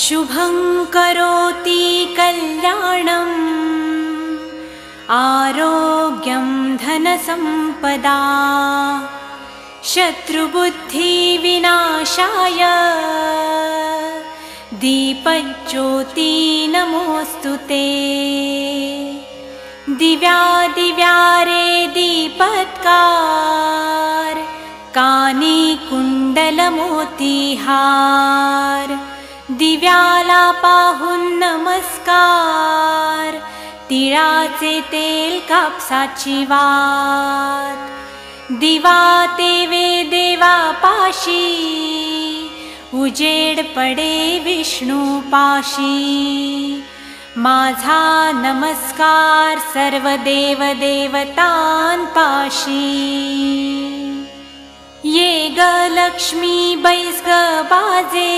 शुभं करोति कल्याणम् आरोग्यं धनसम्पदा शत्रुबुद्धिविनाशाय दीपज्योति नमोऽस्तुते। दिव्यादिव्यारे दीपत्कार कानी कुण्डलमोतिहार दिव्याला पाहून नमस्कार तिळाचे तेल कापसाची वात दिवा तेवे देवा पाशी उजेड पडे विष्णू पाशी माझा नमस्कार सर्व देव देवतांपाशी ये ग लक्ष्मी बैस ग बाजे